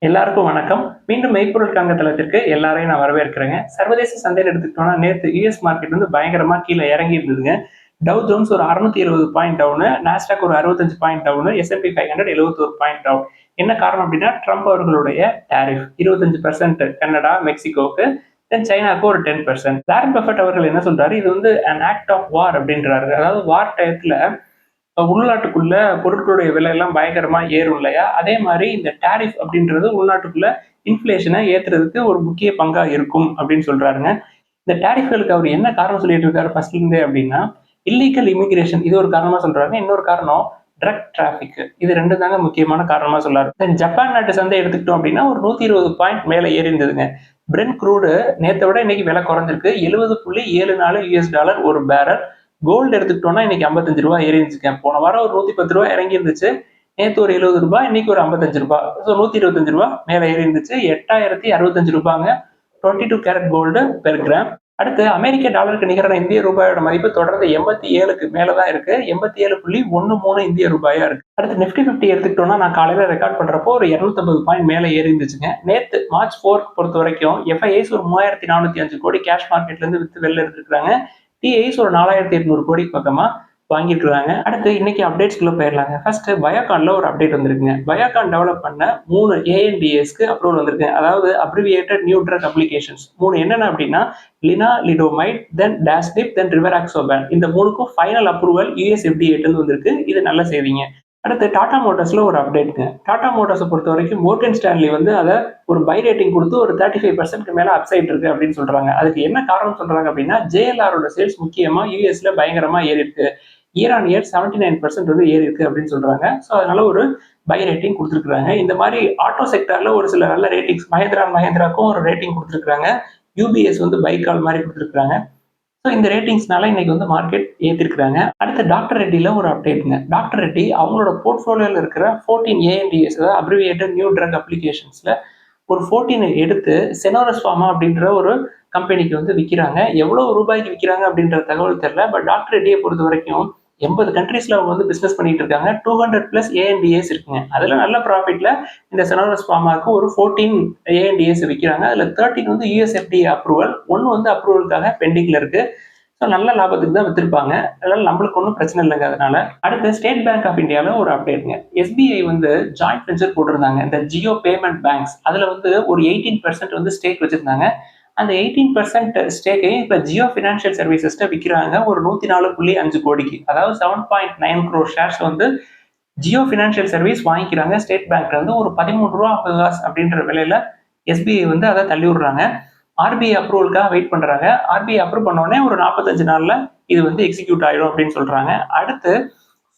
எல்லாருக்கும் வணக்கம். மீண்டும் மெய்ப்பொருள் காண்க தளத்திற்கு எல்லாரையும் நான் வரவேற்கிறேங்க. சர்வதேச சந்தையில எடுத்துக்கிட்டோம்னா, நேத்து யுஎஸ் மார்க்கெட் வந்து பயங்கரமா கீழ இறங்கி இருந்ததுங்க. டவ் ஜோன்ஸ் ஒரு 670 பாயிண்ட் டவுனு, நாஸ்டாக் ஒரு 65 point town, S&P 500 71 point down. என்ன காரணம் அப்படின்னா, ட்ரம்ப் அவர்களுடைய டாரிஃப் 25% கனடா, மெக்சிகோவுக்கு, தென் சைனாக்கு ஒரு 10%. வாரன் பஃபெட் அவர்கள் என்ன சொல்றாரு, இது வந்து அன் ஆக்ட் ஆஃப் வார் அப்படின்றாரு. அதாவது வார் டயத்துல உள்நாட்டுக்குள்ள பொருட்களுடைய விலை எல்லாம் பயங்கரமா ஏறும் இல்லையா? அதே மாதிரி இந்த டாரிஃப் அப்படின்றது உள்நாட்டுக்குள்ள இன்ஃப்ளேஷனை ஏத்துறதுக்கு ஒரு முக்கிய பங்கா இருக்கும் அப்படின்னு சொல்றாருங்க. இந்த டாரிஃப்களுக்கு அவர் என்ன காரணம் சொல்லிட்டு இருக்காரு ஃபர்ஸ்ட்ல இருந்தே அப்படின்னா, இல்லீகல் இமிகிரேஷன் இது ஒரு காரணமா சொல்றாங்க. இன்னொரு காரணம் ட்ரக் டிராபிக். இது 2 தாங்க முக்கியமான காரணமா சொல்றாரு. தென் ஜப்பான் நாட்டு சந்தை எடுத்துக்கிட்டோம் அப்படின்னா ஒரு 120 பாயிண்ட் மேல ஏறி இருந்ததுங்க. பிரெண்ட் க்ரூடு நேத்தை விட இன்னைக்கு விலை குறைஞ்சிருக்கு. 70.74 யுஎஸ் டாலர் ஒரு பேரல். கோல்டு எடுத்துக்கிட்டோம்னா இன்னைக்கு 55 ரூபாய் ஏறி இருந்துச்சுங்க. போன வாரம் ஒரு 110 ரூபாய் இறங்கி இருந்துச்சு. நேத்து ஒரு 70 ரூபாய், இன்னைக்கு ஒரு 55 ரூபாய். ஸோ 125 ரூபாய் மேல ஏறி இருந்துச்சு. 8065 ரூபாங்க. 22 கேரட் கோல்டு பெர் கிராம். அடுத்து அமெரிக்க டாலருக்கு நிகரான இந்திய ரூபாயோட மதிப்பு தொடர்ந்து 87க்கு மேலதான் இருக்கு. 87.13 இந்திய ரூபாயா இருக்கு. அடுத்து நிப்டி 50 எடுத்துக்கிட்டோம்னா நான் காலையில ரெக்கார்ட் பண்றப்போ ஒரு 250 பாயிண்ட் மேல ஏறி இருந்துச்சுங்க. நேத்து மார்ச் 4 பொறுத்த வரைக்கும் எஃப்ஐஐஸ் ஒரு 3405 கோடி கேஷ் மார்க்கெட்ல இருந்து வித்து வெளில எடுத்துருக்காங்க. டிஐஸ் ஒரு 4800 கோடி பக்கமா வாங்கியிருக்காங்க. அடுத்து இன்னைக்கு அப்டேட்ஸ்குள்ள போயிடலாங்க. ஃபர்ஸ்ட் பயோகான்ல ஒரு அப்டேட் வந்திருக்குங்க. பயோகான் டெவலப் பண்ண 3 ஏஎன்டிஏஸ்க்கு அப்ரூவல் வந்திருக்கு. அதாவது அப்ரிவியேட்டட் நியூ ட்ரக் அப்ளிகேஷன்ஸ் 3 என்னென்ன அப்படின்னா லினாலிடோமைட், தென் டாஸ்டிப், தென் ரிவராக்சோபேன். இந்த 3க்கும் ஃபைனல் அப்ரூவல் யுஎஸ்எஃப்டிஏ வந்திருக்கு. இது நல்ல செய்திங்க. அடுத்து டாடா மோட்டார்ஸ்ல ஒரு அப்டேட்டுங்க. டாடா மோட்டார்ஸை பொறுத்த வரைக்கும் மோர்கன் ஸ்டான்லி வந்து அதை ஒரு பை ரேட்டிங் கொடுத்து ஒரு 35% மேல அப்சைட் இருக்கு அப்படின்னு சொல்றாங்க. அதுக்கு என்ன காரணம் சொல்றாங்க அப்படின்னா ஜேஎல்ஆரோட சேல்ஸ் முக்கியமா யூஎஸ்ல பயங்கரமா ஏறி இருக்கு. இயர் ஆன் இயர் 79% வந்து ஏறி இருக்கு அப்படின்னு சொல்றாங்க. ஸோ அதனால ஒரு பை ரேட்டிங் கொடுத்துருக்காங்க. இந்த மாதிரி ஆட்டோ செக்டர்ல ஒரு சில நல்ல ரேட்டிங்ஸ் மஹேந்திராக்கும் ஒரு ரேட்டிங் கொடுத்துருக்காங்க. யூபிஎஸ் வந்து பை கால் மாதிரி கொடுத்துருக்காங்க. ஸோ இந்த ரேட்டிங்ஸ்னால இன்னைக்கு வந்து மார்க்கெட் ஏற்றிருக்கிறாங்க. அடுத்து டாக்டர் ரெட்டியில் ஒரு அப்டேட்டுங்க. டாக்டர் ரெட்டி அவங்களோட போர்ட்ஃபோலியோவில் இருக்கிற 14 ஏஎன்டிஎஸ் அதாவது அப்ரிவியேட்டட் நியூ ட்ரக் அப்ளிகேஷன்ஸில் ஒரு 14 எடுத்து செனோரஸ் ஃபார்மா அப்படின்ற ஒரு கம்பெனிக்கு வந்து விற்கிறாங்க. எவ்வளவு ரூபாய்க்கு விற்கிறாங்க அப்படின்ற தகவல் தெரியல. பட் டாக்டர் ரெட்டியை பொறுத்த வரைக்கும் 80 கண்ட்ரீஸ்ல அவங்க வந்து பிசினஸ் பண்ணிட்டு இருக்காங்க. 200+ ஏஎன்டிஎஸ் இருக்குங்க. அதுல நல்ல ப்ராஃபிட்ல இந்த செனோரஸ் ஃபார்மாக்கு ஒரு 14 ஏஎன்டிஎஸ் விற்கிறாங்க. அதுல 13 வந்து யுஎஸ்எஃப்டிஏ அப்ரூவல், 1 வந்து அப்ரூவலுக்காக பெண்டிங்ல இருக்கு. ஸோ நல்ல லாபத்துக்கு தான் வித்திருப்பாங்க. அதனால நம்மளுக்கு ஒன்றும் பிரச்சனை இல்லைங்க. அதனால அடுத்து ஸ்டேட் பேங்க் ஆஃப் இந்தியாவில் ஒரு அப்டேட்டுங்க. எஸ்பிஐ வந்து ஜாயிண்ட் வெஞ்சர் போட்டிருந்தாங்க. இந்த ஜியோ பேமெண்ட் பேங்க்ஸ் அதுல வந்து ஒரு 18% வந்து ஸ்டேக் வச்சிருந்தாங்க. அந்த 18% ஸ்டேக்கையும் இப்ப ஜியோ பினான்சியல் சர்வீசஸ்ட விற்கிறாங்க ஒரு 104.5 கோடிக்கு. அதாவது 7.9 crore ஷேர்ஸ் வந்து ஜியோ பினான்சியல் சர்வீஸ் வாங்கிக்கிறாங்க ஸ்டேட் பேங்க்ல இருந்து ஒரு 13 ரூபா 50 அப்படின்ற விலையில எஸ்பிஐ வந்து அதை தள்ளி விடுறாங்க. ஆர்பிஐ அப்ரூவலுக்காக வெயிட் பண்றாங்க. ஆர்பிஐ அப்ரூவ் பண்ண உடனே ஒரு 45 நாள்ல இது வந்து எக்ஸிக்யூட் ஆயிடும் அப்படின்னு சொல்றாங்க. அடுத்து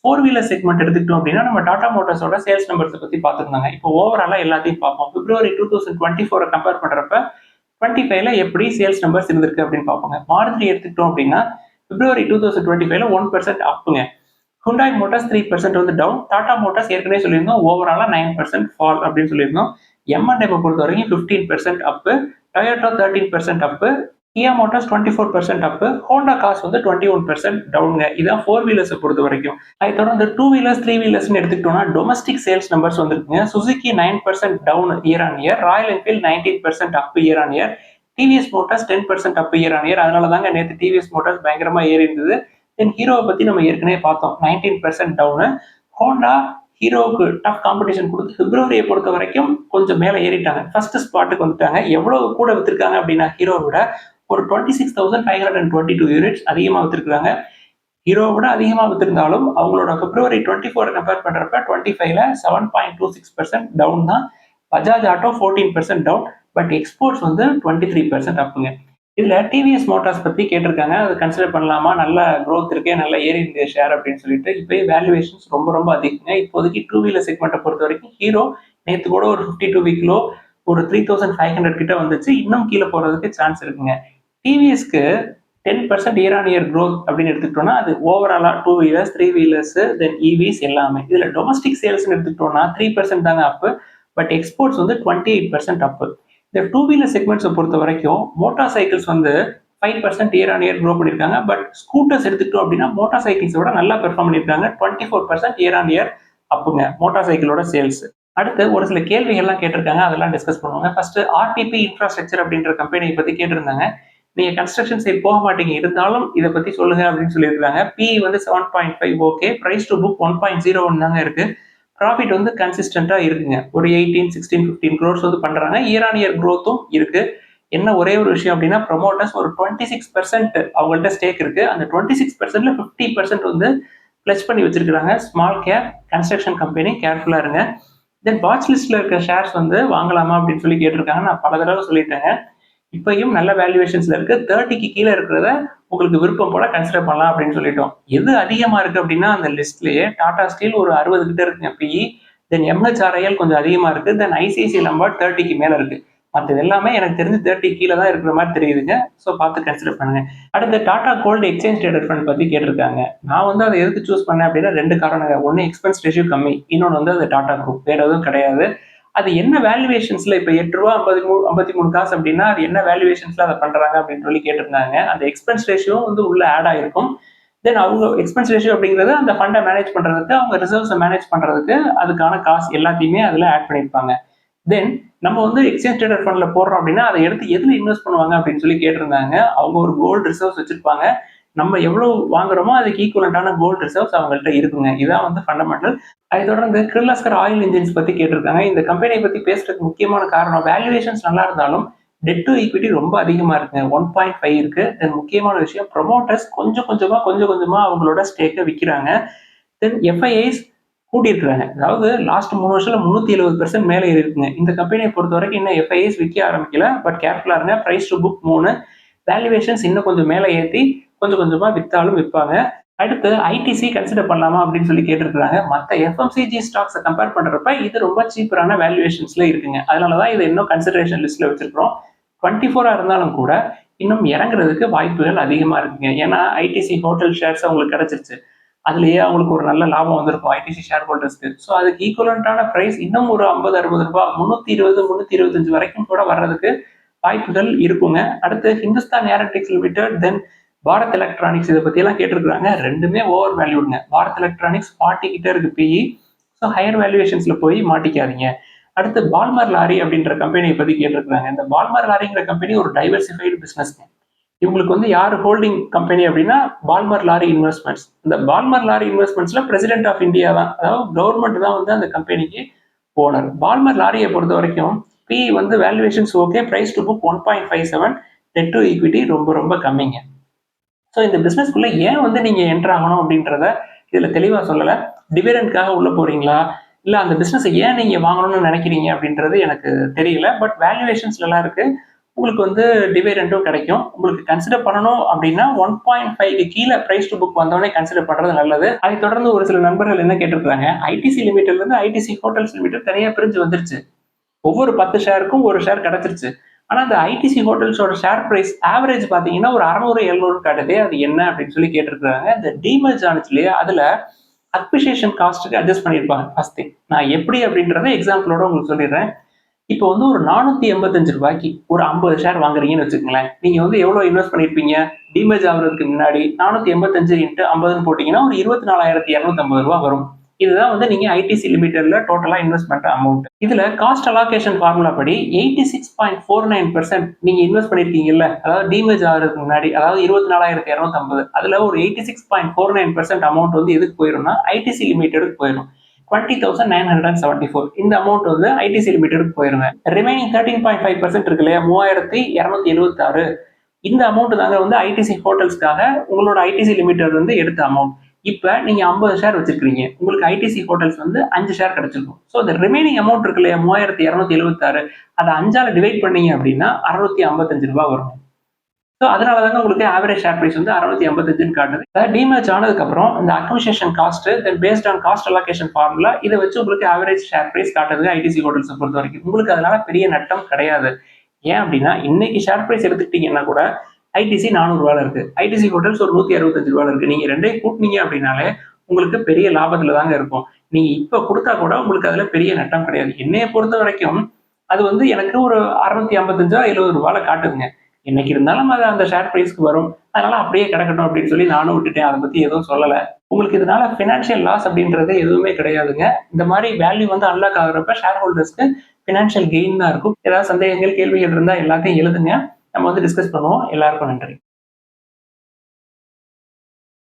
4 வீலர் செக்மெண்ட் எடுத்துக்கிட்டோம் அப்படின்னா நம்ம டாடா மோட்டார்ஸோட சேல்ஸ் நம்பர்ஸ் பத்தி பார்த்துருந்தாங்க. இப்போ ஓவராலா எல்லாத்தையும் பார்ப்போம். பிப்ரவரி 2024 கம்பேர் பண்றப்ப 25ல எப்படி சேல்ஸ் நம்பர்ஸ் இருந்திருக்கு அப்படின்னு பார்ப்போங்க. மாருதி எடுத்துக்கிட்டோம் அப்படின்னா பிப்ரவரி 2025ல 1% அப்புங்க. ஹுண்டாய் மோட்டார்ஸ் 3% வந்து டவுன். டாடா மோட்டார்ஸ் ஏற்கனவே சொல்லியிருந்தோம் ஓவராலா 9% ஃபால் அப்படின்னு சொல்லியிருந்தோம். எம்என்எம் பொறுத்த வரைக்கும் 15% அப்பு, டொயோட்டா 13% அப்பு, கியா மோட்டார்ஸ் 24% அப்பு, ஹோண்டா காஸ் வந்து 21% டவுனுங்க. இதான் 4 வீலர்ஸை பொறுத்த வரைக்கும். அதை தொடர்ந்து 2 வீலர்ஸ் 3 வீலர்ஸ்னு எடுத்துக்கிட்டோம்னா டொமஸ்டிக் சேல்ஸ் நம்பர்ஸ் வந்துருக்குங்க. Suzuki 9% down year on year, Royal Enfield 19% up year on year, TVS Motors 10% up year on year. அதனால தாங்க நேற்று டிவிஎஸ் மோட்டார்ஸ் பயங்கரமா ஏறி இருந்தது. தென் ஹீரோவை பத்தி நம்ம ஏற்கனவே பார்த்தோம். 19% டவுனு. ஹோண்டா ஹீரோவுக்கு டஃப் காம்படிஷன் கொடுத்து பிப்ரவரியை பொறுத்த வரைக்கும் கொஞ்சம் மேலே ஏறிட்டாங்க. ஃபர்ஸ்ட் ஸ்பாட்டுக்கு வந்துட்டாங்க. எவ்வளவு கூட வித்திருக்காங்க அப்படின்னா ஹீரோவை விட ஒரு 26,522 யூனிட்ஸ் அதிகமாக வித்திருக்காங்க. ஹீரோவை விட அதிகமாக வித்திருந்தாலும் அவங்களோட பிப்ரவரி 24 கம்பேர் பண்றப்ப 25ல 7.26% டவுன் தான். Bajaj Auto 14% down. But exports வந்து 23% அப்புங்க. இதுல டிவிஎஸ் மோட்டார்ஸ் பத்தி கேட்டிருக்காங்க. அது கன்சிடர் பண்ணலாமா, நல்ல க்ரோத் இருக்கே, நல்ல ஏறி இருந்த ஷேர் அப்படின்னு சொல்லிட்டு. இப்போயே வேல்யூவேஷன்ஸ் ரொம்ப ரொம்ப அதிகங்க. இப்போதைக்கு 2 வீலர் செக்மெண்ட்டை பொறுத்த வரைக்கும் ஹீரோ நேற்று கூட ஒரு 52 வீக்லோ ஒரு 3500 கிட்ட வந்துச்சு. இன்னும் கீழே போறதுக்கு சான்ஸ் இருக்குங்க. டிவிஎஸ்க்கு 10% இயர் ஆன் இயர் க்ரோத் அப்படின்னு எடுத்துக்கிட்டோம்னா அது ஓவராலா 2 வீலர்ஸ் 3 வீலர்ஸ் தென் இவிஸ் எல்லாமே. இதுல டொமஸ்டிக் சேல்ஸ் எடுத்துக்கிட்டோம்னா 3% தாங்க அப்பு. பட் எக்ஸ்போர்ட்ஸ் வந்து 28% அப்பு. இந்த 2 வீலர் செக்மெண்ட்ஸை பொறுத்த வரைக்கும் மோட்டார் சைக்கிள்ஸ் வந்து 5% இயர் ஆன் இயர் க்ரோ பண்ணியிருக்காங்க. பட் ஸ்கூட்டர்ஸ் எடுத்துக்கிட்டோம் அப்படின்னா மோட்டார் சைக்கிள்ஸோட நல்லா பெர்ஃபார்ம் பண்ணியிருக்காங்க. 24% இயர் ஆன் இயர் அப்புங்க மோட்டார் சைக்கிளோட சேல்ஸ். அடுத்து ஒரு சில கேள்விகள்லாம் கேட்டிருக்காங்க, அதெல்லாம் டிஸ்கஸ் பண்ணுவாங்க. ஃபர்ஸ்ட் ஆர்டிபி இன்ஃப்ராஸ்ட்ரக்சர் அப்படின்ற கம்பெனியை பத்தி கேட்டிருந்தாங்க. நீங்க கன்ஸ்ட்ரக்ஷன் சைட் போக மாட்டீங்க, இருந்தாலும் இதை பத்தி சொல்லுங்க அப்படின்னு சொல்லியிருக்காங்க. பிஇ வந்து 7.5 ஓகே, பிரைஸ் டு புக் 1.01 தாங்க இருக்கு. ப்ராஃபிட் வந்து கன்சிஸ்டண்டா இருக்குங்க. ஒரு 18, 16, 15 க்ரோர்ஸ் வந்து பண்றாங்க. இயர் ஆன் இயர் க்ரோத்தும் இருக்கு. என்ன ஒரே ஒரு விஷயம் அப்படின்னா, ப்ரொமோட்டர்ஸ் ஒரு 26% அவங்கள்ட்ட ஸ்டேக் இருக்கு. அந்த 26%ல 50% வந்து பிளஸ் பண்ணி வச்சிருக்காங்க. ஸ்மால் கேப் கன்ஸ்ட்ரக்ஷன் கம்பெனி, கேர்ஃபுல்லா இருங்க. தென் வாட்ச் லிஸ்ட்ல இருக்க ஷேர்ஸ் வந்து வாங்கலாமா அப்படின்னு சொல்லி கேட்டிருக்காங்க. நான் பல தடவை சொல்லிட்டேங்க. இப்பயும் நல்ல வேல்யூவேஷன்ஸ்ல இருக்கு. 30க்கு கீழே இருக்கிறத உங்களுக்கு விருப்பம் போல கன்சிடர் பண்ணலாம் அப்படின்னு சொல்லிட்டோம். எது அதிகமா இருக்கு அப்படின்னா அந்த லிஸ்ட்லயே டாடா ஸ்டீல் ஒரு 60 கிட்ட இருக்குங்க பிஇ. தென் எம்ஹெச்ஆர்ஐஎல் கொஞ்சம் அதிகமா இருக்கு. தென் ஐசிஐசிஐ நம்பர் 30க்கு மேல இருக்கு. மற்றது எல்லாமே எனக்கு தெரிஞ்சு 30 கீழே தான் இருக்கிற மாதிரி தெரியுதுங்க. ஸோ பார்த்து கன்சிடர் பண்ணுங்க. அடுத்து Tata gold exchange traded fund பத்தி கேட்டிருக்காங்க. நான் வந்து அதை எதுக்கு சூஸ் பண்ணேன் அப்படின்னா 2 காரணங்க. ஒன்னு எக்ஸ்பென்ஸ் ரேஷியோ கம்மி, இன்னொன்று வந்து அது டாடா குரூப், வேற எதுவும் கிடையாது. அது என்ன வேல்யூவேஷன்ஸ்ல இப்ப ரூ. 8 53 காசு அப்படின்னா அது என்ன வேல்யூவேஷன்ஸ்ல அதை பண்றாங்க அப்படின்னு சொல்லி கேட்டிருந்தாங்க. அந்த எக்ஸ்பென்ஸ் ரேஷியோ வந்து உள்ள ஆட் ஆயிருக்கும். தென் அவங்க எக்ஸ்பென்ஸ் ரேஷியோ அப்படிங்கிறது அந்த ஃபண்டை மேனேஜ் பண்றதுக்கு, அவங்க ரிசர்வ்ஸை மேனேஜ் பண்றதுக்கு அதுக்கான காசு எல்லாத்தையுமே அதுல ஆட் பண்ணியிருப்பாங்க. தென் நம்ம வந்து எக்ஸ்சேஞ்ச் ட்ரேடட் ஃபண்ட்ல போடுறோம் அப்படின்னா அதை எடுத்து எதுல இன்வெஸ்ட் பண்ணுவாங்க அப்படின்னு சொல்லி கேட்டிருந்தாங்க. அவங்க ஒரு கோல்டு ரிசர்வ்ஸ் வச்சிருப்பாங்க. நம்ம எவ்வளவு வாங்குறோமோ அதுக்கு ஈக்குவலண்டான கோல்டு ரிசர்வ்ஸ் அவங்கள்ட்ட இருக்குங்க. இதான் வந்து ஃபண்டமெண்டல். அதை தொடர்ந்து கிர்லாஸ்கர் ஆயில் இன்ஜின்ஸ் பத்தி கேட்டிருக்காங்க. இந்த கம்பெனியை பத்தி பேசுறதுக்கு முக்கியமான காரணம் வேல்யூவேஷன்ஸ் நல்லா இருந்தாலும் டெட் டு ஈக்விட்டி ரொம்ப அதிகமா இருக்குங்க. 1.5 இருக்கு. தென் முக்கியமான விஷயம் ப்ரொமோட்டர்ஸ் கொஞ்சம் கொஞ்சமா அவங்களோட ஸ்டேக்கை விற்கிறாங்க. தென் எஃப்ஐஐஸ் கூட்டியிருக்கிறாங்க. அதாவது லாஸ்ட் 3 வருஷத்துல 370% மேலே ஏறி இருக்குங்க. இந்த கம்பெனியை பொறுத்த வரைக்கும் இன்னும் எஃப்ஐஐஸ் விற்க ஆரம்பிக்கல. பட் கேர்ஃபுல்லா இருங்க. பிரைஸ் டு புக் 3, வேல்யூவேஷன்ஸ் இன்னும் கொஞ்சம் மேலே ஏற்றி கொஞ்சம் கொஞ்சமா வித்தாலும் விற்பாங்க. அடுத்து ஐடிசி கன்சிடர் பண்ணலாமா அப்படின்னு சொல்லி கேட்டிருக்காங்க. மற்ற எஃப்எம்சிஜி ஸ்டாக்ஸை கம்பேர் பண்றப்ப இது ரொம்ப சீப்பரான வேல்யூவேஷன்ஸ்ல இருக்குங்க. அதனாலதான் இதை இன்னும் கன்சிடரேஷன் லிஸ்ட்ல வச்சிருக்கிறோம். 24 இருந்தாலும் கூட இன்னும் இறங்குறதுக்கு வாய்ப்புகள் அதிகமா இருக்குங்க. ஏன்னா ஐடிசி ஹோட்டல் ஷேர்ஸ் அவங்களுக்கு கிடைச்சிருச்சு. அதுலயே அவங்களுக்கு ஒரு நல்ல லாபம் வந்திருக்கும் ஐடிசி ஷேர் ஹோல்டர்ஸ்க்கு. ஸோ அதுக்கு ஈக்குவலண்டான பிரைஸ் இன்னும் ஒரு 50-60 ரூபாய் 320 325 வரைக்கும் கூட வர்றதுக்கு வாய்ப்புகள் இருக்குங்க. அடுத்து ஹிந்துஸ்தான் ஏரோநாட்டிக்ஸ் லிமிடெட், தென் பாரத் எலக்ட்ரானிக்ஸ் இதை பத்தி எல்லாம் கேட்டிருக்காங்க. ரெண்டுமே ஓவர் வேல்யூடுங்க. பாரத் எலக்ட்ரானிக்ஸ் 40 கிட்ட இருக்கு பிஇ. ஸோ ஹையர் வேல்யூவேஷன்ஸ்ல போய் மாட்டிக்காதீங்க. அடுத்து பால்மர் லாரி அப்படின்ற கம்பெனியை பத்தி கேட்டிருக்காங்க. இந்த பால்மர் லாரிங்கிற கம்பெனி ஒரு டைவர்சிஃபைடு பிசினஸ். இவங்களுக்கு வந்து யார் ஹோல்டிங் கம்பெனி அப்படின்னா பால்மர் லாரி இன்வெஸ்ட்மெண்ட்ஸ். இந்த பால்மர் லாரி இன்வெஸ்ட்மெண்ட்ஸ்ல பிரசிடென்ட் ஆஃப் இந்தியா தான், அதாவது கவர்மெண்ட் தான் வந்து அந்த கம்பெனிக்கு ஓனர். பால்மர் லாரியை பொறுத்த வரைக்கும் பிஇ வந்து valuations okay, price to book 1.57, debt to equity ரொம்ப ரொம்ப கம்மிங்க. ஸோ இந்த பிஸ்னஸ்க்குள்ள ஏன் வந்து நீங்க என்டர் ஆகணும் அப்படின்றத இதுல தெளிவா சொல்லலை. டிவிடெண்ட்காக உள்ள போறீங்களா, இல்ல அந்த பிசினஸ் ஏன் நீங்க வாங்கணும்னு நினைக்கிறீங்க அப்படின்றது எனக்கு தெரியல. பட் வேல்யூவேஷன்ஸ் நல்லா இருக்கு. உங்களுக்கு வந்து டிவிடெண்டும் கிடைக்கும். உங்களுக்கு கன்சிடர் பண்ணணும் அப்படின்னா 1.5க்கு கீழே பிரைஸ் டு புக் வந்தோடனே கன்சிடர் பண்றது நல்லது. அதை தொடர்ந்து ஒரு சில நண்பர்கள் என்ன கேட்டிருக்காங்க, ஐடிசி லிமிடெட்ல இருந்து ஐடிசி ஹோட்டல்ஸ் லிமிடெட் தனியா பிரிஞ்சு வந்துருச்சு. ஒவ்வொரு 10 ஷேருக்கும் ஒரு ஷேர் கிடைச்சிருச்சு. ஆனா அந்த ஐடிசி ஹோட்டல்ஸோட ஷேர் பிரைஸ் ஆவரேஜ் பாத்தீங்கன்னா ஒரு 600-700 காட்டுது. அது என்ன அப்படின்னு சொல்லி கேட்டிருக்காங்க. இந்த டிமர்ஜ் ஆனிச்சு இல்லையா, அதுல அக்விசிஷன் காஸ்ட்டுக்கு அட்ஜஸ்ட் பண்ணியிருப்பாங்க. ஃபர்ஸ்ட் திங் நான் எப்படி அப்படின்றத எக்ஸாம்பிளோட உங்களுக்கு சொல்லிடுறேன். இப்போ வந்து ஒரு 485 ரூபாய்க்கு ஒரு 50 ஷேர் வாங்குறீங்கன்னு வச்சுக்கோங்களேன். நீங்க வந்து எவ்வளவு இன்வெஸ்ட் பண்ணிருப்பீங்க, டிமர்ஜ் ஆகுறதுக்கு முன்னாடி 485 இன்ட்டு 50 போட்டீங்கன்னா ஒரு 24,250 ரூபாய் வரும். இதுதான் வந்து நீங்க ஐடிசி லிமிடெட்ல டோட்டலா இன்வெஸ்ட் பண்ற அமௌண்ட். இதுல காஸ்ட் அலோகேஷன் ஃபார்முலா படி 86.49% நீங்க இன்வெஸ்ட் பண்ணிருக்கீங்கல்ல, அதாவது டிமேஜ் ஆகிறதுக்கு முன்னாடி, அதாவது 24,250, அதுல ஒரு 86.49% அமௌண்ட் வந்து எதுக்கு போயிரும்னா ஐடிசி லிமிடெடுக்கு போயிடும். 20,974 இந்த அமௌண்ட் வந்து ஐடிசி லிமிடெடுக்கு போயிருங்க. ரிமைனிங் 13.5% இருக்கு இல்லையா, 3,276, இந்த அமௌண்ட் தாங்க வந்து ஐடிசி ஹோட்டல்ஸ்க்காக உங்களோட ஐடிசி லிமிடெட் வந்து எடுத்த அமௌண்ட். இப்ப நீங்க 50 ஷேர் வச்சிருக்கீங்க, உங்களுக்கு ஐடிசி ஹோட்டல்ஸ் வந்து 5 ஷேர் கிடைச்சிருக்கும். ஸோ இந்த ரிமைனிங் அமௌண்ட் இருக்கு இல்லையா 3,276, அதை 5ஆல டிவைட் பண்ணீங்க அப்படின்னா 655 ரூபாய் வரும். ஸோ அதனால தாங்க உங்களுக்கு ஆவரேஜ் ஷேர் பிரைஸ் வந்து 655 காட்டுது. அதாவது டிமேஜ் ஆனதுக்கு அப்புறம் இந்த acquisition cost, then based on cost allocation formula, இதை வச்சு உங்களுக்கு ஆவரேஜ் ஷேர் பிரைஸ் காட்டுது ஐடிசி ஹோட்டல்ஸை பொறுத்த வரைக்கும். உங்களுக்கு அதனால பெரிய நட்டம் கிடையாது. ஏன் அப்படின்னா இன்னைக்கு ஷேர் பிரைஸ் எடுத்துக்கிட்டீங்கன்னா கூட ஐடிசி 400 ரூபாயில இருக்கு, ஐடிசி ஹோட்டல்ஸ் ஒரு 165 ரூபாயில இருக்கு. நீங்க ரெண்டையும் கூட்டினீங்க அப்படின்னாலே உங்களுக்கு பெரிய லாபத்துல தாங்க இருக்கும். நீங்க இப்ப கொடுத்தா கூட உங்களுக்கு அதுல பெரிய நட்டம் கிடையாது. என்னைய பொறுத்த வரைக்கும் அது வந்து எனக்கு ஒரு 655 70 ரூபாயில காட்டுதுங்க. என்னைக்கு இருந்தாலும் அது அந்த ஷேர் பிரைஸ்க்கு வரும். அதனால அப்படியே கிடக்கட்டும் அப்படின்னு சொல்லி நானும் விட்டுட்டேன். அதை பத்தி எதுவும் சொல்லலை. உங்களுக்கு இதனால ஃபினான்ஷியல் லாஸ் அப்படின்றது எதுவுமே கிடையாதுங்க. இந்த மாதிரி வேல்யூ வந்து அன்லாக் ஆகுறப்ப ஷேர் ஹோல்டர்ஸ்க்கு ஃபினான்ஷியல் கெயின் தான் இருக்கும். ஏதாவது சந்தேகங்கள், கேள்விகள் இருந்தா எல்லாத்தையும் எழுதுங்க. நம்ம வந்து டிஸ்கஸ் பண்ணுவோம். எல்லாருக்கும் நன்றி.